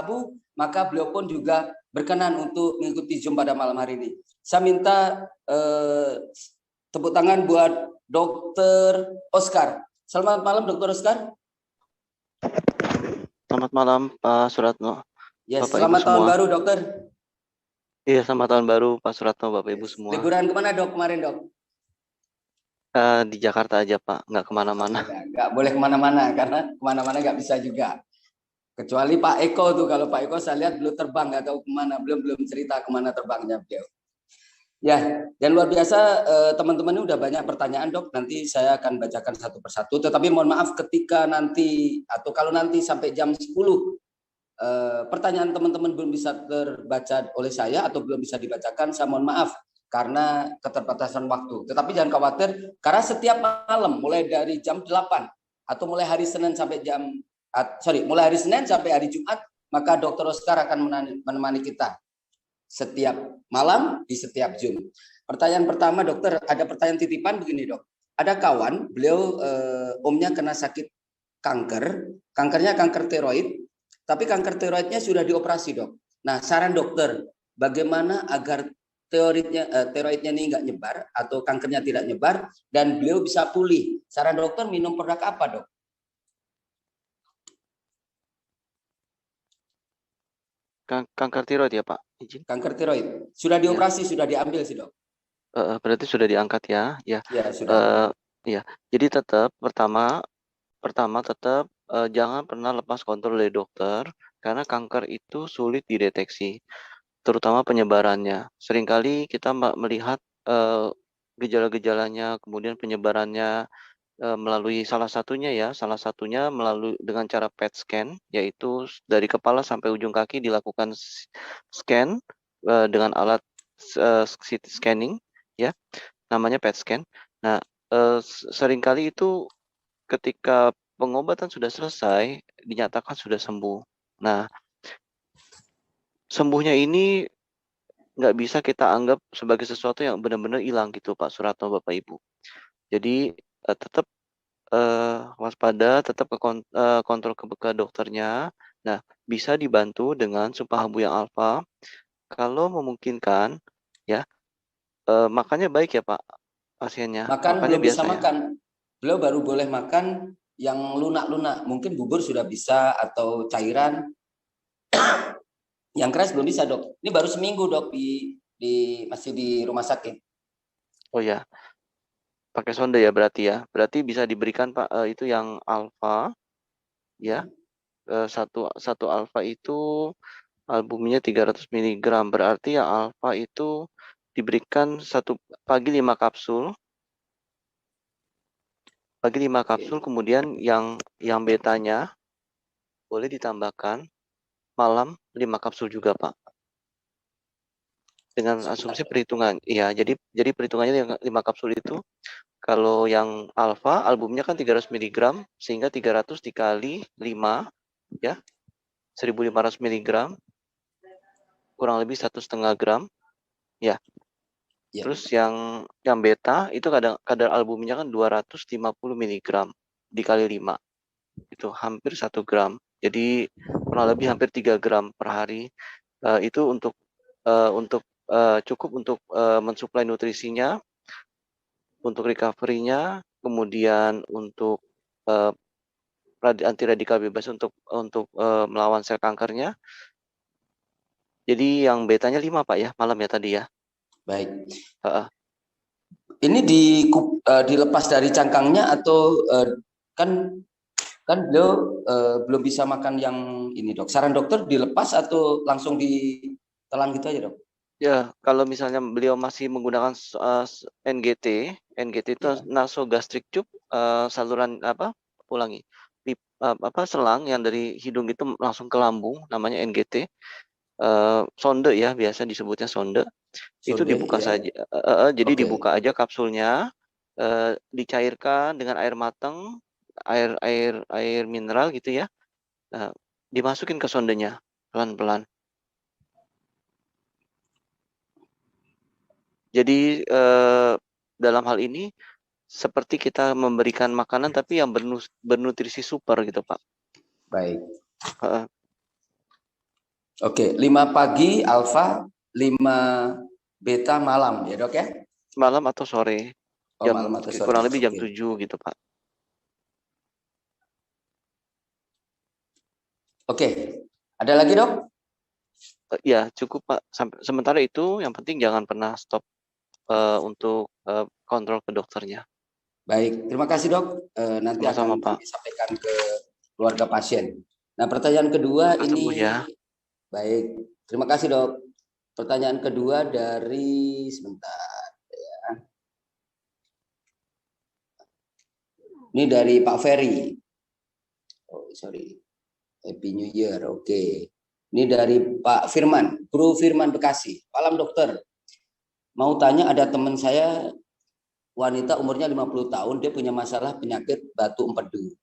Rabu, maka beliau pun juga berkenan untuk mengikuti Zoom pada malam hari ini. Saya minta tepuk tangan buat Dr. Oscar. Selamat malam Dr. Oscar. Selamat malam Pak Suratno. Yes, Bapak selamat Ibu tahun semua. baru dokter. Iya, selamat tahun baru Pak Suratno, Bapak Ibu semua. Liburan kemana dok kemarin dok? Di Jakarta aja Pak, nggak kemana-mana. Nggak boleh kemana-mana karena kemana-mana nggak bisa juga. Kecuali Pak Eko tuh, kalau Pak Eko saya lihat belum terbang, nggak tahu kemana, belum cerita kemana terbangnya beliau. Ya, dan luar biasa teman-teman ini udah banyak pertanyaan dok. Nanti saya akan bacakan satu persatu. Tetapi mohon maaf ketika nanti atau kalau nanti sampai jam 10 pertanyaan teman-teman belum bisa terbaca oleh saya atau belum bisa dibacakan, saya mohon maaf karena keterbatasan waktu. Tetapi jangan khawatir, karena setiap malam mulai dari jam 8 atau mulai hari Senin sampai mulai hari Senin sampai hari Jumat, maka Dr. Oscar akan menemani kita setiap malam di setiap Zoom. Pertanyaan pertama dokter, ada pertanyaan titipan begini dok. Ada kawan, beliau omnya kena sakit kankernya kanker tiroid, tapi kanker tiroidnya sudah dioperasi dok. Nah saran dokter, bagaimana agar tiroidnya ini nggak nyebar atau kankernya tidak nyebar dan beliau bisa pulih? Saran dokter minum produk apa dok? Kanker tiroid ya Pak? Izin. Kanker tiroid sudah dioperasi, sudah diambil sih dok. Berarti sudah diangkat ya? Ya. Ya sudah. Ya. Jadi tetap pertama tetap jangan pernah lepas kontrol dari dokter karena kanker itu sulit dideteksi, terutama penyebarannya. Seringkali kita melihat gejala-gejalanya, kemudian penyebarannya melalui salah satunya melalui dengan cara PET scan, yaitu dari kepala sampai ujung kaki dilakukan scan dengan alat CT scanning, ya, namanya PET scan. Nah, seringkali itu ketika pengobatan sudah selesai dinyatakan sudah sembuh. Nah, sembuhnya ini nggak bisa kita anggap sebagai sesuatu yang benar-benar hilang gitu Pak Suratno, Bapak Ibu. Jadi tetap waspada, tetap kontrol ke dokternya. Nah, bisa dibantu dengan sumpah habu yang alfa. Kalau memungkinkan, ya, makannya baik ya Pak pasiennya. Makan Makannya belum bisa biasa ya. makan. Beliau baru boleh makan yang lunak-lunak. Mungkin bubur sudah bisa atau cairan. Yang keras belum bisa dok. Ini baru seminggu dok masih di rumah sakit. Oh ya, pakai sonde ya berarti ya. Berarti bisa diberikan Pak itu yang alfa, ya. Satu alfa itu albumnya 300 mg. Berarti yang alfa itu diberikan pagi 5 kapsul. Pagi 5 kapsul, kemudian yang betanya boleh ditambahkan malam 5 kapsul juga, Pak. Dengan asumsi perhitungan. Iya, jadi perhitungannya yang 5 kapsul itu kalau yang alfa albumnya kan 300 mg sehingga 300 dikali 5 ya. 1500 mg kurang lebih 1,5 gram ya. Terus yang beta itu kadar albumnya kan 250 mg dikali 5 itu hampir 1 gram. Jadi kurang lebih hampir 3 gram per hari. Itu untuk cukup untuk mensuplai nutrisinya, untuk recovery-nya, kemudian untuk anti radikal bebas untuk melawan sel kankernya. Jadi yang betanya 5 Pak ya, malam ya tadi ya. Baik. Ini dilepas dari cangkangnya atau kan beliau belum bisa makan yang ini dok. Saran dokter dilepas atau langsung ditelan gitu aja dok? Ya, kalau misalnya beliau masih menggunakan NGT itu nasogastric tube, saluran selang yang dari hidung itu langsung ke lambung, namanya NGT. Sonde ya, biasa disebutnya sonde. Itu dibuka saja. Jadi dibuka aja kapsulnya, dicairkan dengan air matang, air mineral gitu ya. Dimasukin ke sondenya pelan-pelan. Jadi dalam hal ini seperti kita memberikan makanan tapi yang bernutrisi super gitu Pak. Baik. Oke, 5 pagi alfa, 5 beta malam ya dok ya? Malam atau sore. Oh malam atau sore. Kurang lebih jam Oke. 7 gitu, Pak. Oke, ada lagi dok? Ya, cukup, Pak. Sementara itu, yang penting jangan pernah stop untuk kontrol ke dokternya. Baik, terima kasih dok. Nanti Sama-sama, akan Pak. kami sampaikan ke keluarga pasien. Nah pertanyaan kedua Cepat sembuh ya. ini, baik, terima kasih dok. Pertanyaan kedua dari, sebentar, ini dari Pak Ferry. Oh sorry, Happy New Year. Oke, ini dari Pak Firman, Bro Firman Bekasi. Malam dokter, mau tanya ada teman saya wanita umurnya 50 tahun, dia punya masalah penyakit batu empedu.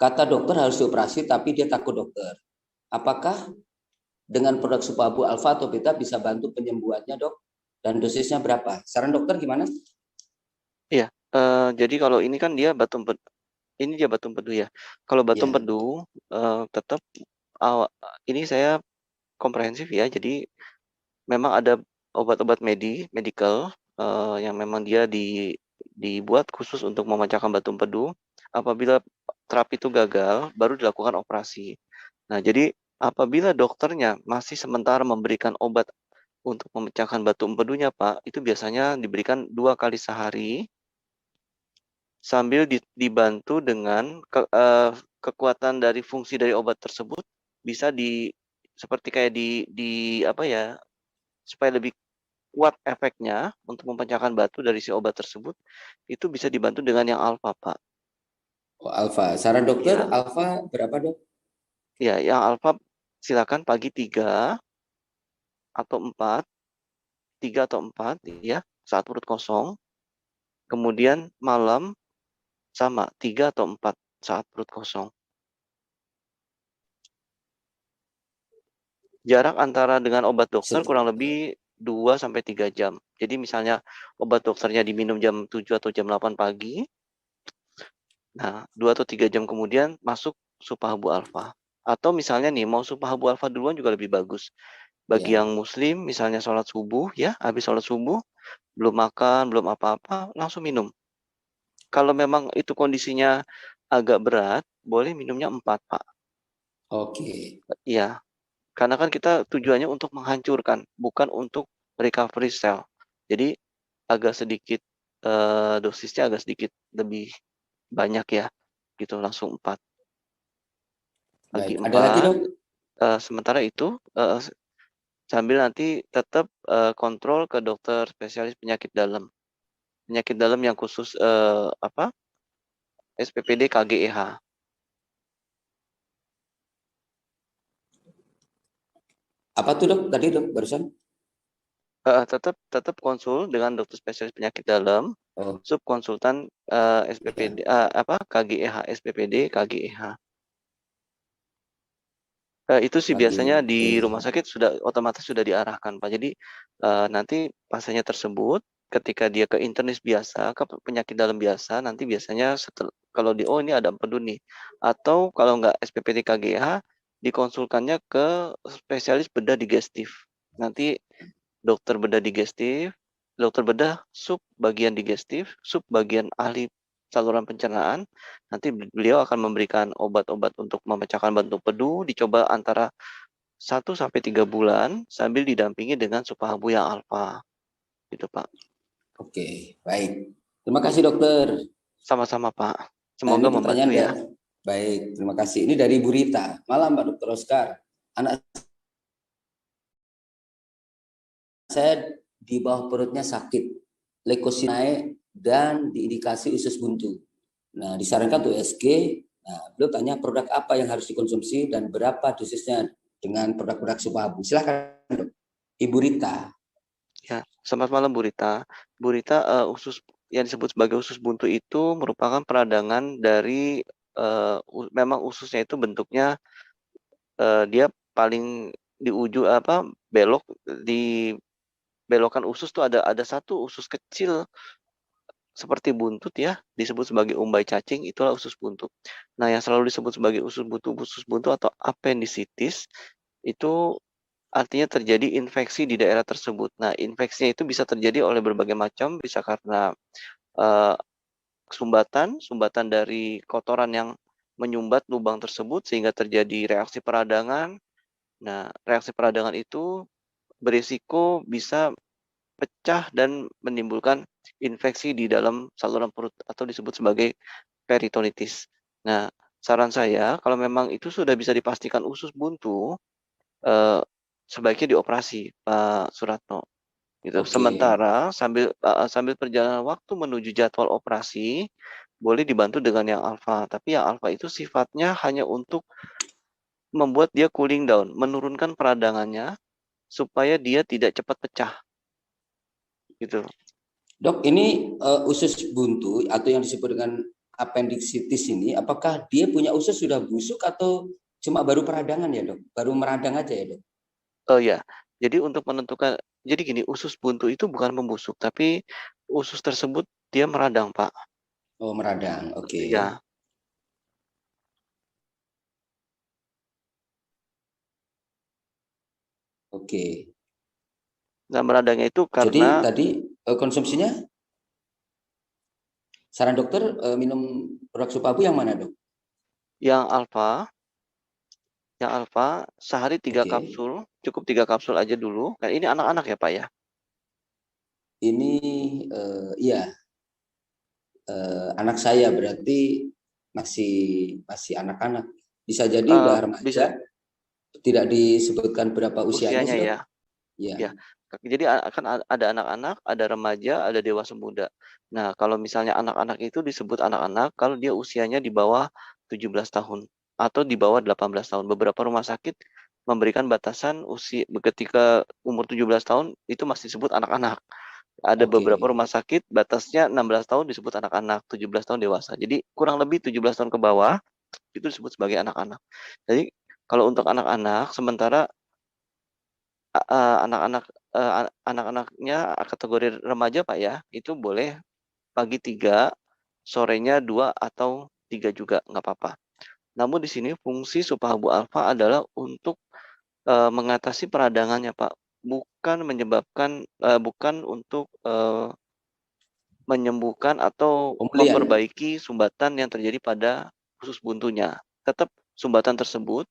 Kata dokter harus dioperasi, tapi dia takut dokter. Apakah dengan produk Supabu Alfa atau Beta bisa bantu penyembuhannya dok? Dan dosisnya berapa? Saran dokter gimana? Iya, jadi kalau ini kan dia batu empedu. Ini dia batu empedu ya. Kalau batu Ya, empedu tetap ini saya komprehensif ya. Jadi memang ada obat-obat medical yang memang dia dibuat khusus untuk memecahkan batu empedu. Apabila terapi itu gagal, baru dilakukan operasi. Nah, jadi apabila dokternya masih sementara memberikan obat untuk memecahkan batu empedunya, Pak, itu biasanya diberikan 2 kali sehari sambil dibantu dengan kekuatan dari fungsi dari obat tersebut bisa seperti kayak apa ya, supaya lebih kuat efeknya untuk memecahkan batu dari si obat tersebut, itu bisa dibantu dengan yang alfa, Pak. oh, Alfa. Saran dokter Iya. Alfa berapa dok? Iya, yang alfa silakan pagi 3 atau 4, 3 atau 4 ya, saat perut kosong. Kemudian malam sama 3 atau 4 saat perut kosong. Jarak antara dengan obat dokter kurang lebih 2 sampai 3 jam. Jadi misalnya obat dokternya diminum jam 7 atau jam 8 pagi, nah 2 atau 3 jam kemudian masuk Supahabu Alfa. Atau misalnya nih mau Supahabu Alfa duluan juga lebih bagus. Bagi Ya, yang muslim misalnya sholat subuh ya, habis sholat subuh, belum makan, belum apa-apa, langsung minum. Kalau memang itu kondisinya agak berat, boleh minumnya 4, Pak. oke. Iya, karena kan kita tujuannya untuk menghancurkan, bukan untuk recovery cell. Jadi agak sedikit dosisnya agak sedikit lebih banyak ya, gitu langsung 4 Baik, pagi ada lagi 4. dok? Sementara itu sambil nanti tetap kontrol ke dokter spesialis penyakit dalam. Penyakit dalam yang khusus SPPD KGEH. Apa tuh dok? Tadi dok barusan? Tetap konsul dengan dokter spesialis penyakit dalam, Oh, subkonsultan ya. SPPD KGEH, SPPD KGEH. Itu sih Pagi. biasanya Oke. di rumah sakit sudah otomatis sudah diarahkan, Pak. Jadi nanti pasiennya tersebut ketika dia ke internis biasa, ke penyakit dalam biasa, nanti biasanya kalau oh ini ada empedu nih, atau kalau nggak SPPD KGH, dikonsulkannya ke spesialis bedah digestif. Nanti dokter bedah digestif, dokter bedah sub bagian digestif, sub bagian ahli saluran pencernaan. Nanti beliau akan memberikan obat-obat untuk memecahkan batu empedu, dicoba antara 1 sampai 3 bulan sambil didampingi dengan Supahabu yang alfa. Gitu, Pak. Oke, baik. Terima kasih dokter. Sama-sama, Pak. Nah ini Semoga membantu pertanyaan ya. baik, terima kasih. Ini dari Bu Rita. Malam Pak Dokter Oscar. Anak saya di bawah perutnya sakit, leukosit naik dan diindikasi usus buntu. Nah, disarankan untuk USG. Nah, beliau tanya produk apa yang harus dikonsumsi dan berapa dosisnya dengan produk-produk Supabu. Silakan, Ibu Rita. Ya, selamat malam Bu Rita. Bu Rita, usus yang disebut sebagai usus buntu itu merupakan peradangan dari memang ususnya itu bentuknya dia paling di ujung belok di belokan usus tuh ada satu usus kecil seperti buntut ya, disebut sebagai umbai cacing, itulah usus buntu. Nah, yang selalu disebut sebagai usus buntu atau appendicitis itu artinya terjadi infeksi di daerah tersebut. Nah, infeksinya itu bisa terjadi oleh berbagai macam, bisa karena eh, sumbatan dari kotoran yang menyumbat lubang tersebut sehingga terjadi reaksi peradangan. Nah, reaksi peradangan itu berisiko bisa pecah dan menimbulkan infeksi di dalam saluran perut atau disebut sebagai peritonitis. Nah, saran saya kalau memang itu sudah bisa dipastikan usus buntu, eh, sebaiknya dioperasi, Pak Suratno. Gitu. Oke. Sementara sambil perjalanan waktu menuju jadwal operasi, boleh dibantu dengan yang alfa. Tapi yang alfa itu sifatnya hanya untuk membuat dia cooling down, menurunkan peradangannya supaya dia tidak cepat pecah. Gitu. Dok, ini usus buntu atau yang disebut dengan appendicitis ini, apakah dia punya usus sudah busuk atau cuma baru peradangan ya dok? Baru meradang aja ya dok? Oh ya, jadi untuk menentukan, jadi gini, usus buntu itu bukan membusuk, tapi usus tersebut dia meradang, Pak. Oh meradang, oke. Ya, Oke. nah meradangnya itu Jadi karena tadi konsumsinya saran dokter minum produk Supabu yang mana dok? yang alfa, sehari 3 Oke. kapsul, cukup 3 kapsul aja dulu. Kan ini anak-anak ya, Pak ya? Ini iya anak saya berarti masih masih anak-anak. Bisa jadi udah Bisa remaja. Tidak disebutkan berapa usianya usianya sih dok? ya. Iya. Ya. Jadi akan ada anak-anak, ada remaja, ada dewasa muda. Nah, kalau misalnya anak-anak itu disebut anak-anak kalau dia usianya di bawah 17 tahun atau di bawah 18 tahun. Beberapa rumah sakit memberikan batasan usia ketika umur 17 tahun itu masih disebut anak-anak. Ada Oke. beberapa rumah sakit batasnya 16 tahun disebut anak-anak, 17 tahun dewasa. Jadi kurang lebih 17 tahun ke bawah itu disebut sebagai anak-anak. Jadi kalau untuk anak-anak sementara anak-anak anak-anaknya kategori remaja Pak ya, itu boleh pagi 3, sorenya 2 atau 3 juga nggak apa-apa. Namun di sini fungsi Supabu Alfa adalah untuk mengatasi peradangannya Pak, bukan menyebabkan bukan untuk menyembuhkan atau Pemulihan ya. memperbaiki sumbatan yang terjadi pada usus buntunya. Tetap sumbatan tersebut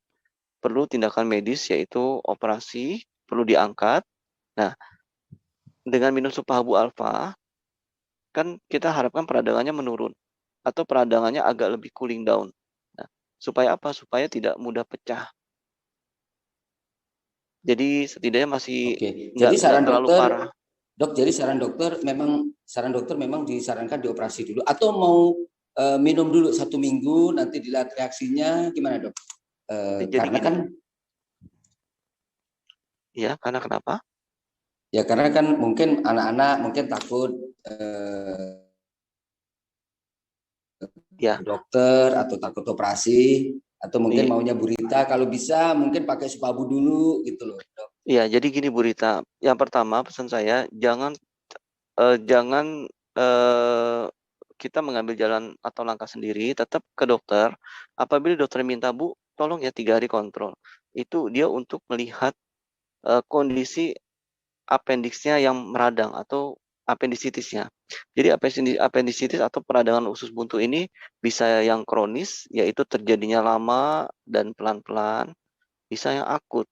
perlu tindakan medis yaitu operasi, perlu diangkat. Nah, dengan minum Supabu Alfa, kan kita harapkan peradangannya menurun atau peradangannya agak lebih cooling down. Nah, supaya apa? Supaya tidak mudah pecah. Jadi setidaknya masih Oke. Jadi nggak saran terlalu dokter, parah. dok. Jadi saran dokter memang disarankan dioperasi dulu atau mau minum dulu 1 minggu nanti dilihat reaksinya gimana dok? Jadi Karena gini, kan ya karena kenapa? ya karena kan mungkin anak-anak mungkin takut Ya, dokter atau takut operasi atau mungkin i- maunya burita kalau bisa mungkin pakai Supabu dulu gitu loh dok. iya. Jadi gini Bu Rita, yang pertama pesan saya jangan kita mengambil jalan atau langkah sendiri, tetap ke dokter. Apabila dokter minta Bu, tolong ya 3 hari kontrol. Itu dia untuk melihat kondisi apendiksnya yang meradang atau appendicitisnya. Jadi appendicitis atau peradangan usus buntu ini bisa yang kronis, yaitu terjadinya lama dan pelan-pelan, bisa yang akut.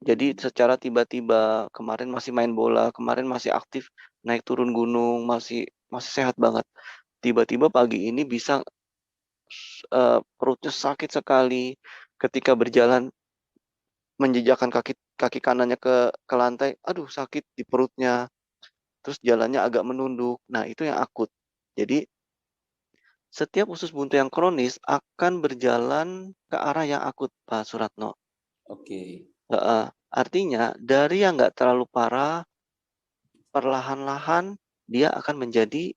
Jadi secara tiba-tiba, kemarin masih main bola, kemarin masih aktif naik turun gunung, masih masih sehat banget. Tiba-tiba pagi ini bisa perutnya sakit sekali, ketika berjalan menjejakkan kaki kaki kanannya ke lantai, aduh sakit di perutnya. Terus jalannya agak menunduk. Nah, itu yang akut. Jadi, setiap usus buntu yang kronis akan berjalan ke arah yang akut, Pak Suratno. Oke. Heeh. Artinya, dari yang nggak terlalu parah, perlahan-lahan dia akan menjadi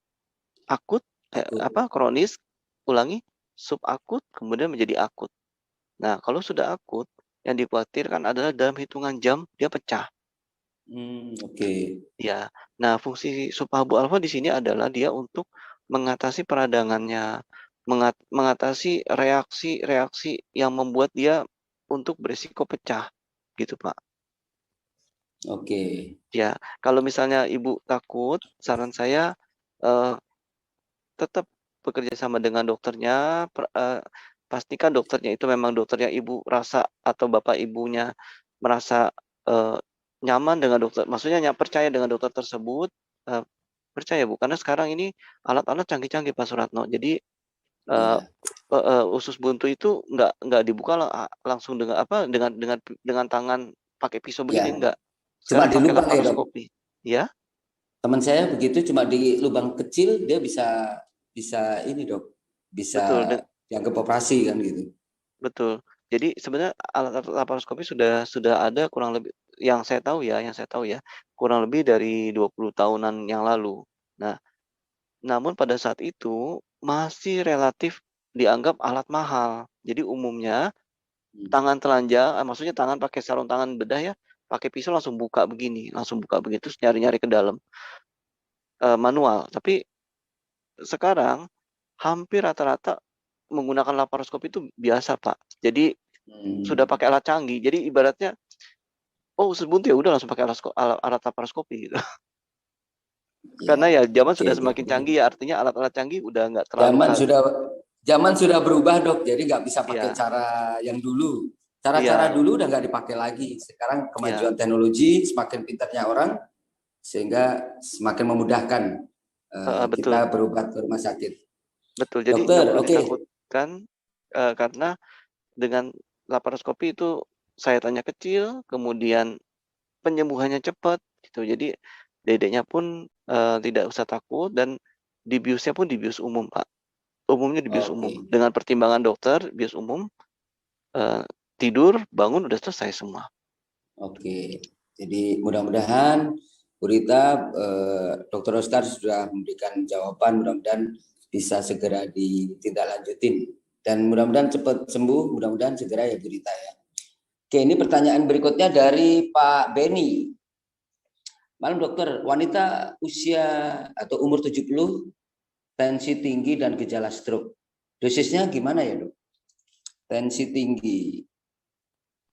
akut, Takut. kronis, ulangi, subakut, kemudian menjadi akut. Nah, kalau sudah akut, yang dikhawatirkan adalah dalam hitungan jam dia pecah. Oke. Ya, nah fungsi Supabu Alfa di sini adalah dia untuk mengatasi peradangannya, mengatasi reaksi-reaksi yang membuat dia untuk beresiko pecah, gitu Pak. Oke. Ya, kalau misalnya Ibu takut, saran saya tetap bekerja sama dengan dokternya, pastikan dokternya itu memang dokter yang Ibu rasa atau Bapak Ibunya merasa, nyaman dengan dokter, maksudnya percaya dengan dokter tersebut, eee, percaya Bu, karena sekarang ini alat-alat canggih-canggih Pak Suratno. Jadi, eee Iya. usus buntu itu nggak dibuka langsung dengan apa, dengan tangan pakai pisau Iya. begini, enggak. Cuma Sekarang di pakai lubang ya, Dok. laparoskopi. Ya, Teman saya begitu cuma di lubang kecil dia bisa bisa ini, Dok. betul. Bisa dianggap operasi kan gitu. Betul. Jadi sebenarnya alat-alat laparoskopi sudah ada kurang lebih yang saya tahu ya, kurang lebih dari 20 tahunan yang lalu. Nah, namun pada saat itu masih relatif dianggap alat mahal. Jadi umumnya Hmm. tangan telanjang, maksudnya tangan pakai sarung tangan bedah ya, pakai pisau langsung buka begitu, terus nyari-nyari ke dalam, manual. Tapi sekarang hampir rata-rata menggunakan laparoskopi itu biasa, Pak. Jadi sudah Hmm. pakai alat canggih. Jadi ibaratnya, oh usus buntu ya udah langsung pakai alat laparoskopi gitu. Ya, Karena ya zaman oke. sudah semakin Jadi canggih ya, artinya alat-alat canggih udah nggak terlalu zaman sudah zaman sudah berubah, Dok. Jadi nggak bisa pakai iya, cara yang dulu. Cara-cara iya, dulu udah nggak dipakai lagi. Sekarang iya, kemajuan teknologi, semakin pintarnya orang, sehingga semakin memudahkan betul, kita berobat ke rumah sakit. betul. Jadi nggak Dokter, perlu oke. ditakutkan, karena dengan laparoskopi itu sayatannya kecil, kemudian penyembuhannya cepat gitu. Jadi dedeknya pun, tidak usah takut dan dibiusnya pun dibius umum, Pak. Umumnya dibius umum. Oke. Dengan pertimbangan dokter, bius umum, eee, tidur, bangun, udah selesai semua. Oke. Jadi mudah-mudahan Bu Rita, Dokter Oscar sudah memberikan jawaban, mudah-mudahan bisa segera ditindaklanjutin dan mudah-mudahan cepat sembuh, mudah-mudahan segera ya Bu Rita ya. Oke, ini pertanyaan berikutnya dari Pak Beni. Malam dokter, wanita usia atau umur 70, tensi tinggi dan gejala stroke. Dosisnya gimana ya, Dok? Tensi tinggi.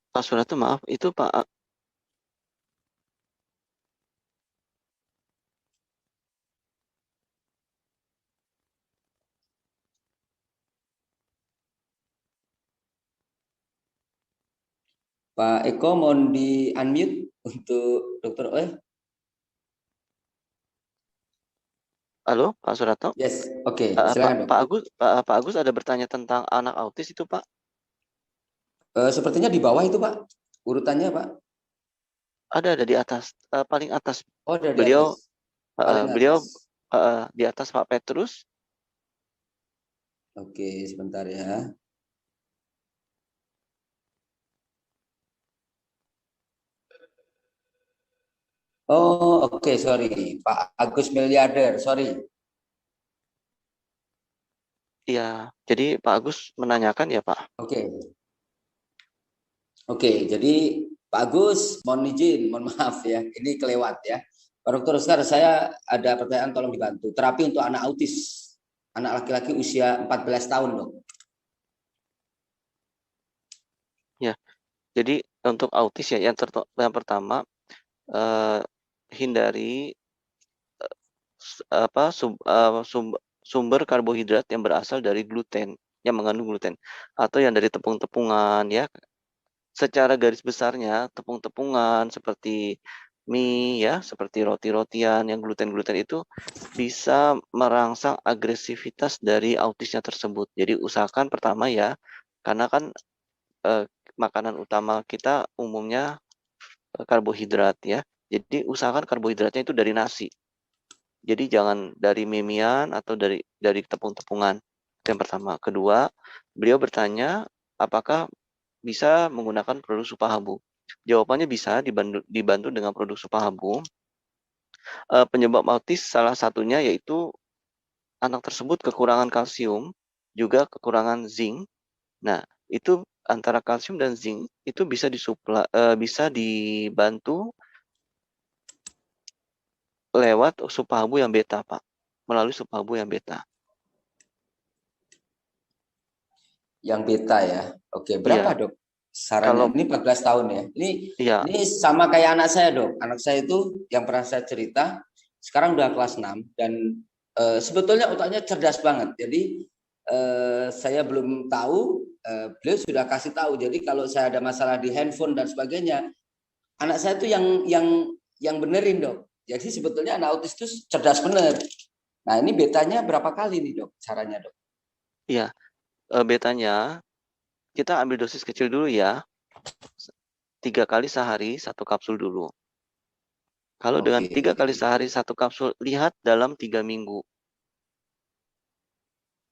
Pak Suratno maaf, itu Pak Eko mohon di unmute untuk dokter halo Pak Suratno? Yes, oke, silakan dok. Pak Agus ada bertanya tentang anak autis itu Pak? Sepertinya di bawah itu Pak, urutannya Pak. Ada di atas, paling atas. Oh, ada di Beliau, atas, paling beliau, atas. di atas Pak Petrus. Oke, sebentar ya. Oh, oke, sorry, Pak Agus Miliarder, sorry. Iya, jadi Pak Agus menanyakan ya Pak? Oke, oke, jadi Pak Agus, mohon izin, mohon maaf ya, ini kelewat ya. Pak Dokter Oscar, saya ada pertanyaan, tolong dibantu. Terapi untuk anak autis, anak laki-laki usia 14 tahun, dok. Ya, jadi untuk autis ya, yang pertama, hindari sumber karbohidrat yang berasal dari gluten, yang mengandung gluten, atau yang dari tepung-tepungan ya. Secara garis besarnya tepung-tepungan seperti mie ya, seperti roti-rotian yang gluten-gluten itu bisa merangsang agresivitas dari autisnya tersebut. Jadi usahakan pertama ya, karena kan makanan utama kita umumnya karbohidrat ya. Jadi usahakan karbohidratnya itu dari nasi. Jadi jangan dari mie-mian atau dari tepung-tepungan. Itu yang pertama. Kedua, beliau bertanya apakah bisa menggunakan produk Supahabu. Jawabannya bisa dibantu dengan produk Supahabu. Penyebab autis salah satunya yaitu anak tersebut kekurangan kalsium, juga kekurangan zinc. Nah, itu antara kalsium dan zinc itu bisa dibantu lewat Supahabu yang beta, Pak. Melalui Supahabu yang beta. Yang beta ya. Oke, berapa Iya, dok sarannya. Kalau Ini 14 tahun ya. iya, Ini sama kayak anak saya, Dok. Anak saya itu yang pernah saya cerita sekarang udah kelas 6 dan sebetulnya otaknya cerdas banget. Jadi saya belum tahu, beliau sudah kasih tahu. Jadi kalau saya ada masalah di handphone dan sebagainya, anak saya itu yang benerin, Dok. Jadi sebetulnya anak autis itu cerdas bener. Nah, ini betanya berapa kali nih, Dok? Caranya, Dok? iya. Betanya kita ambil dosis kecil dulu ya. 3 kali sehari 1 kapsul dulu. Kalau dengan Oke. 3 kali sehari 1 kapsul, lihat dalam 3 minggu.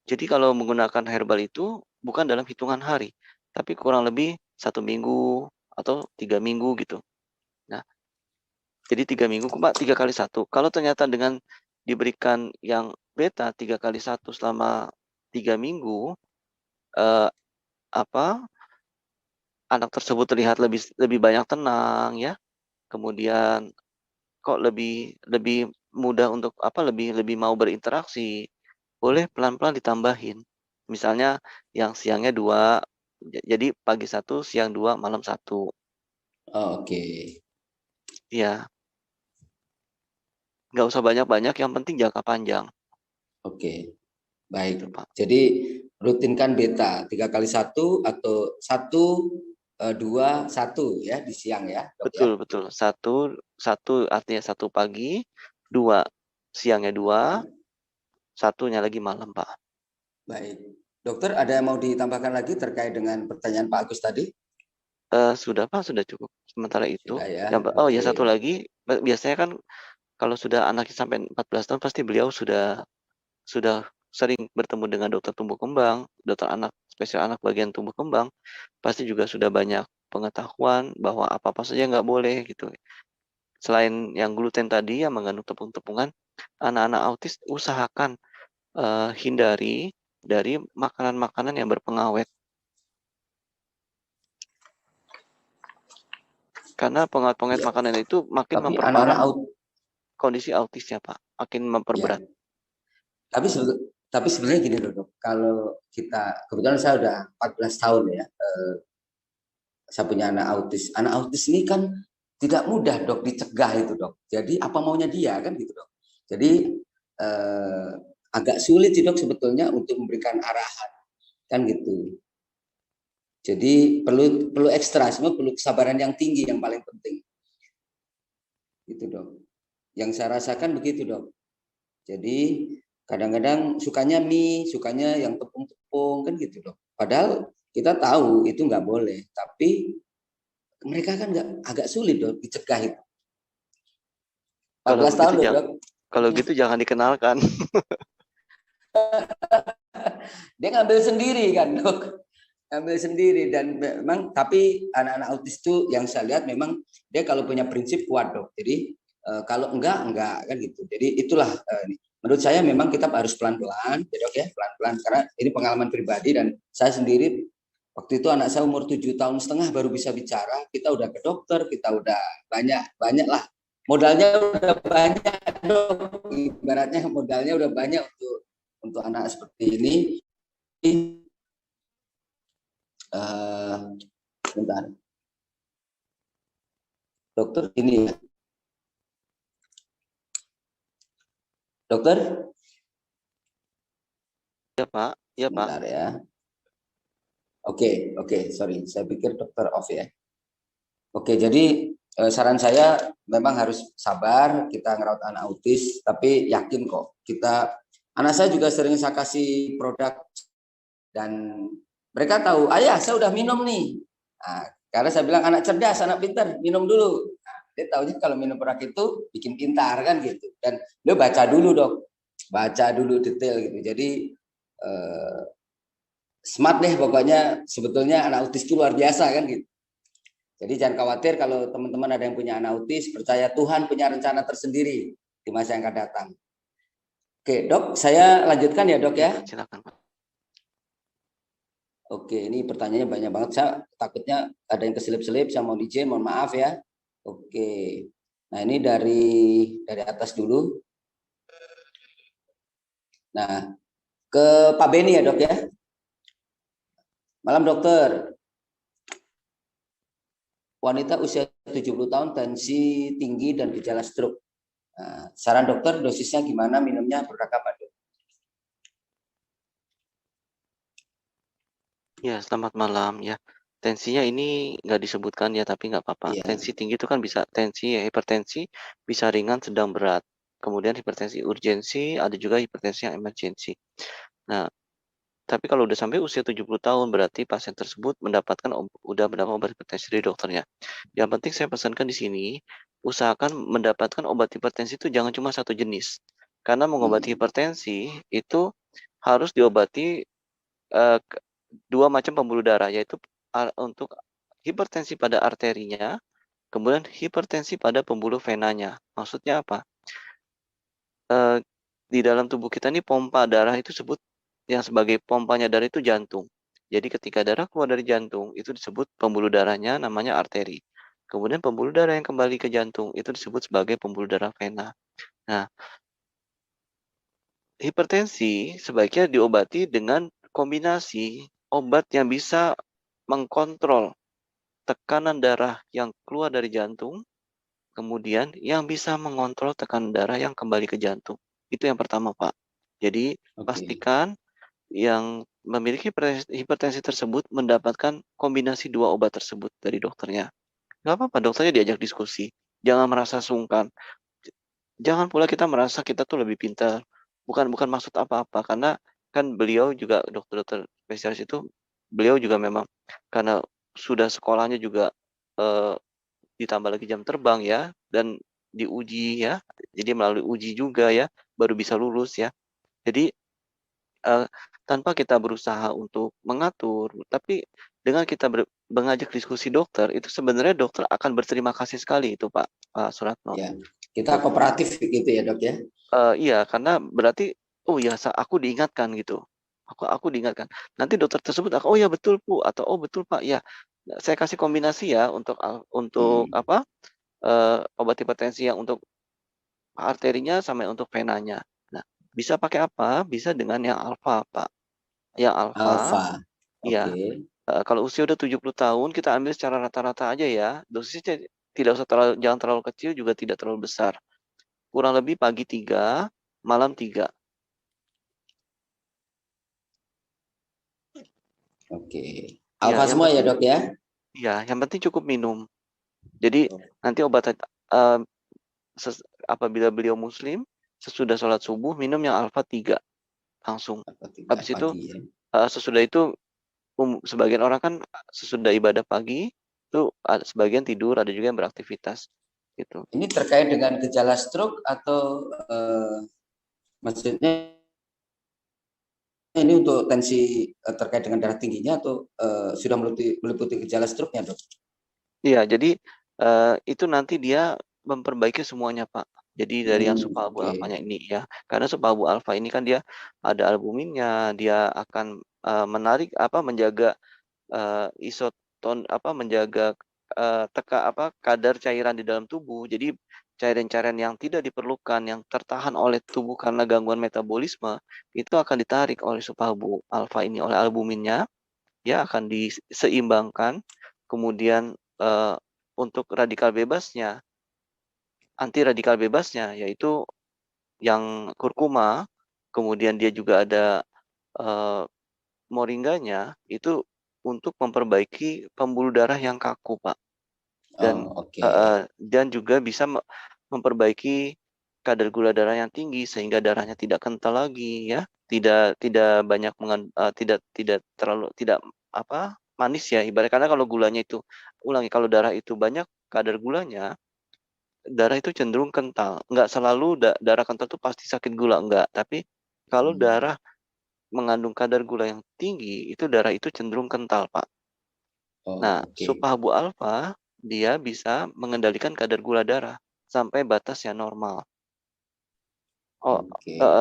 Jadi kalau menggunakan herbal itu bukan dalam hitungan hari, tapi kurang lebih 1 minggu atau 3 minggu gitu. Nah, jadi 3 minggu, Pak, 3 kali 1. Kalau ternyata dengan diberikan yang beta 3 kali 1 selama 3 minggu, eh, apa anak tersebut terlihat lebih banyak tenang ya, kemudian kok lebih lebih mudah untuk lebih lebih mau berinteraksi, boleh pelan-pelan ditambahin. Misalnya yang siangnya 2, jadi pagi 1, siang 2, malam 1. Oh, oke. Iya, nggak usah banyak-banyak, yang penting jangka panjang, Oke. gitu, Baik. Pak. Jadi rutinkan beta 3 kali 1 atau 1, 2, 1 ya di siang ya, Dok ya. Betul betul. Satu satu artinya 1 pagi, 2 siangnya 2, satunya lagi malam, Pak. Baik. Dokter, ada yang mau ditambahkan lagi terkait dengan pertanyaan Pak Agus tadi? Sudah, Pak, sudah cukup sementara itu. Sudah ya. Oh ya, Oke. satu lagi, biasanya kan kalau sudah anaknya sampai 14 tahun pasti beliau sudah sering bertemu dengan dokter tumbuh kembang, dokter anak, spesial anak bagian tumbuh kembang, pasti juga sudah banyak pengetahuan bahwa apa-apa saja nggak boleh gitu. Selain yang gluten tadi yang mengandung tepung-tepungan, anak-anak autis usahakan hindari dari makanan-makanan yang berpengawet. Karena pengawet-pengawet Ya. makanan itu makin Tapi anak-anak memperparah kondisi autisnya, Pak, makin ya. memperberat. Tapi tapi sebenarnya gini loh, Dok. Kalau kita kebetulan saya udah 14 tahun ya, saya punya anak autis. Anak autis ini kan tidak mudah, Dok, dicegah itu, Dok. Jadi apa maunya dia kan gitu, Dok. Jadi eh, agak sulit sih, Dok, sebetulnya untuk memberikan arahan kan gitu. Jadi perlu perlu ekstra, semua perlu kesabaran yang tinggi yang paling penting. Gitu, Dok. Yang saya rasakan begitu, Dok. Jadi kadang-kadang sukanya mie, sukanya yang tepung-tepung kan gitu, Dok. Padahal kita tahu itu nggak boleh, tapi mereka kan nggak, agak sulit, Dok, dicegah itu. Kalau 14 tahun begitu loh, jangan Dok. kalau gitu jangan dikenalkan. Dia ngambil sendiri kan, Dok. Ngambil sendiri dan memang tapi anak-anak autis itu yang saya lihat memang dia kalau punya prinsip kuat, Dok. Jadi kalau enggak kan gitu. Jadi itulah menurut saya memang kita harus pelan-pelan, ya, Dok ya, pelan-pelan karena ini pengalaman pribadi dan saya sendiri waktu itu anak saya umur 7 tahun setengah baru bisa bicara, kita udah ke dokter, kita udah banyak lah modalnya udah banyak, Dok. Ibaratnya modalnya udah banyak untuk anak seperti ini. Bentar, dokter ini ya, dokter, Ya, Pak. Ya, Pak. bentar ya. Oke, sorry, saya pikir dokter off ya. Oke, jadi saran saya memang harus sabar kita ngerawat anak autis, tapi yakin kok kita, anak saya juga sering saya kasih produk dan mereka tahu, ayah saya udah minum nih. Nah, karena saya bilang anak cerdas, anak pintar, minum dulu. Nah, dia tahunya kalau minum produk itu bikin pintar kan gitu. Dan dia baca dulu, Dok, baca dulu detail gitu. Jadi smart deh pokoknya, sebetulnya anak autis itu luar biasa kan gitu. Jadi jangan khawatir kalau teman-teman ada yang punya anak autis, percaya Tuhan punya rencana tersendiri di masa yang akan datang. Oke, Dok, saya lanjutkan ya, Dok Ya, ya. Pak, silakan, Pak. Oke, ini pertanyaannya banyak banget. Saya takutnya ada yang keselip-selip, saya mohon izin, mohon maaf ya. Oke. Nah, ini dari atas dulu. Nah, ke Pak Beni ya, Dok ya. Malam, Dokter. wanita usia 70 tahun, tensi tinggi dan gejala stroke. Nah, saran dokter dosisnya gimana, minumnya produk apa, Dok? Ya, selamat malam ya. Tensinya ini nggak disebutkan ya, tapi nggak apa-apa. Iya. Tensi tinggi itu kan bisa tensi ya, hipertensi bisa ringan, sedang, berat. Kemudian hipertensi urgensi, ada juga hipertensi yang emergensi. Nah, tapi kalau udah sampai usia 70 tahun berarti pasien tersebut udah mendapat obat hipertensi dari dokternya. Yang penting saya pesankan di sini, usahakan mendapatkan obat hipertensi itu jangan cuma satu jenis. Karena mengobati hipertensi itu harus diobati dua macam pembuluh darah, yaitu untuk hipertensi pada arterinya, kemudian hipertensi pada pembuluh venanya. Maksudnya apa? Di dalam tubuh kita ini pompa darah itu yang sebagai pompanya darah itu jantung. Jadi ketika darah keluar dari jantung itu disebut pembuluh darahnya namanya arteri. Kemudian pembuluh darah yang kembali ke jantung itu disebut sebagai pembuluh darah vena. Nah, hipertensi sebaiknya diobati dengan kombinasi obat yang bisa mengkontrol tekanan darah yang keluar dari jantung, kemudian yang bisa mengontrol tekanan darah yang kembali ke jantung. Itu yang pertama, Pak. Jadi pastikan yang memiliki hipertensi tersebut mendapatkan kombinasi dua obat tersebut dari dokternya. Nggak apa-apa, dokternya diajak diskusi. Jangan merasa sungkan. Jangan pula kita merasa kita tuh lebih pintar. Bukan maksud apa-apa, karena kan beliau juga dokter-dokter spesialis itu, beliau juga memang karena sudah sekolahnya juga ditambah lagi jam terbang ya, dan diuji ya, jadi melalui uji juga ya, baru bisa lulus ya. Jadi tanpa kita berusaha untuk mengatur, tapi dengan kita mengajak diskusi dokter, itu sebenarnya dokter akan berterima kasih sekali itu Pak Suratno. Ya, kita kooperatif gitu ya, Dok ya. Iya, karena berarti oh ya aku diingatkan gitu. Aku diingatkan. Nanti dokter tersebut oh ya betul Bu, atau oh betul Pak ya. Saya kasih kombinasi ya untuk apa? Obat hipertensi yang untuk arterinya sama untuk venanya. Nah, bisa pakai apa? Bisa dengan yang alfa, Pak. Yang alfa, Alfa. iya. Oke. Kalau usia udah 70 tahun, kita ambil secara rata-rata aja ya. Dosisnya tidak usah jangan terlalu kecil, juga tidak terlalu besar. Kurang lebih pagi 3, malam 3. Oke. Iya, Alfa yang semua ya, penting Dok ya? iya, yang penting cukup minum. Jadi nanti apabila beliau muslim, sesudah sholat subuh minum yang alfa 3 langsung. Alfa 3 Habis itu pagi ya. sesudah itu sebagian orang kan sesudah ibadah pagi itu sebagian tidur, ada juga yang beraktivitas gitu. Ini terkait dengan gejala stroke atau maksudnya ini untuk tensi terkait dengan darah tingginya atau sudah meliputi gejala stroke-nya, Dok? Iya, jadi itu nanti dia memperbaiki semuanya, Pak. Jadi dari yang subalbu alfanya ini ya, karena subalbu alfa ini kan dia ada albuminnya, dia akan menjaga isoton menjaga kadar cairan di dalam tubuh. Jadi cairan-cairan yang tidak diperlukan yang tertahan oleh tubuh karena gangguan metabolisme itu akan ditarik oleh subalbu alfa ini, oleh albuminnya, ya akan diseimbangkan. Kemudian untuk anti radikal bebasnya yaitu yang kurkuma, kemudian dia juga ada moringganya itu untuk memperbaiki pembuluh darah yang kaku, Pak. Dan juga bisa memperbaiki kadar gula darah yang tinggi sehingga darahnya tidak kental lagi ya, tidak banyak tidak terlalu manis ya, ibarat karena kalau gulanya itu kalau darah itu banyak kadar gulanya, darah itu cenderung kental. Enggak selalu darah kental itu pasti sakit gula, enggak, tapi kalau darah mengandung kadar gula yang tinggi, itu darah itu cenderung kental, Pak. Nah, subhabu alfa dia bisa mengendalikan kadar gula darah sampai batas yang normal.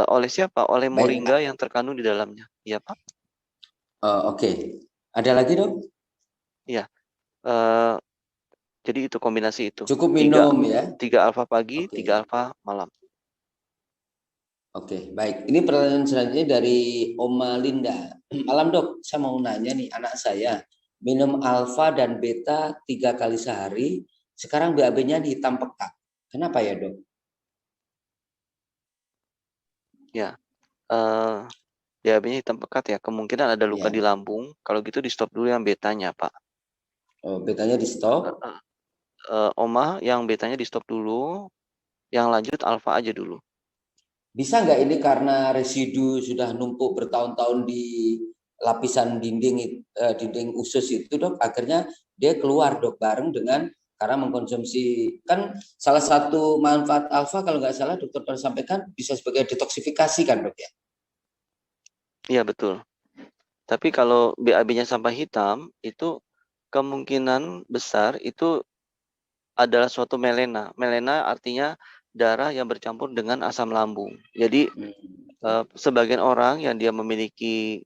Oleh siapa? Oleh moringa yang terkandung di dalamnya. Iya, Pak? Oke. Ada lagi, Dok? Iya. Jadi itu kombinasi itu. Cukup minum ya. 3 alfa pagi, 3 alfa malam. Oke, baik. Ini pertanyaan selanjutnya dari Oma Linda. Malam, Dok. Saya mau nanya nih, anak saya minum alfa dan beta 3 kali sehari, sekarang BAB-nya hitam pekat. Kenapa ya, Dok? Ya, BAB-nya hitam pekat ya. Kemungkinan ada luka Ya. di lambung. Kalau gitu di stop dulu yang betanya, Pak. Oh, betanya di stop. Oma, yang betanya di stop dulu. Yang lanjut alfa aja dulu. Bisa nggak ini karena residu sudah numpuk bertahun-tahun di lapisan dinding usus itu, Dok? Akhirnya dia keluar, Dok, bareng dengan karena mengkonsumsi, kan salah satu manfaat alfa kalau nggak salah dokter pernah sampaikan bisa sebagai detoksifikasi kan, Dok ya? Iya, betul. Tapi kalau BAB-nya sampai hitam, itu kemungkinan besar itu adalah suatu melena. Melena artinya darah yang bercampur dengan asam lambung. Jadi sebagian orang yang dia memiliki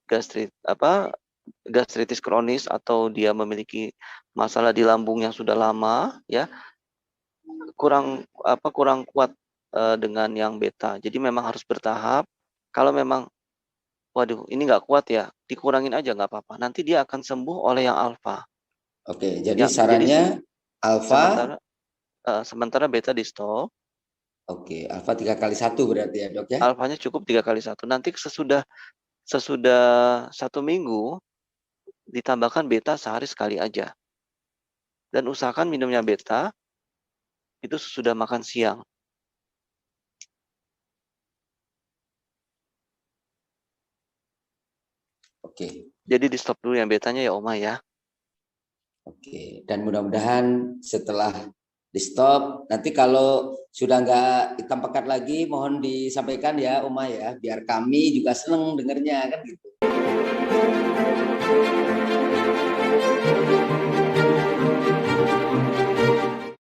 gastritis kronis atau dia memiliki masalah di lambung yang sudah lama, ya kurang kuat dengan yang beta. Jadi memang harus bertahap. Kalau memang waduh, ini nggak kuat ya, dikurangin aja nggak apa-apa. Nanti dia akan sembuh oleh yang alfa. Oke, jadi Ya, sarannya alfa. sementara beta di stop. Oke, alfa 3 kali 1 berarti ya, Dok ya? Alfanya cukup 3 kali 1. Nanti sesudah 1 minggu ditambahkan beta sehari sekali aja. Dan usahakan minumnya beta itu sesudah makan siang. Oke. Jadi di stop dulu yang betanya ya Oma ya. Oke, dan mudah-mudahan setelah di stop, nanti kalau sudah nggak hitam pekat lagi, mohon disampaikan ya Oma ya, biar kami juga seneng dengernya kan gitu.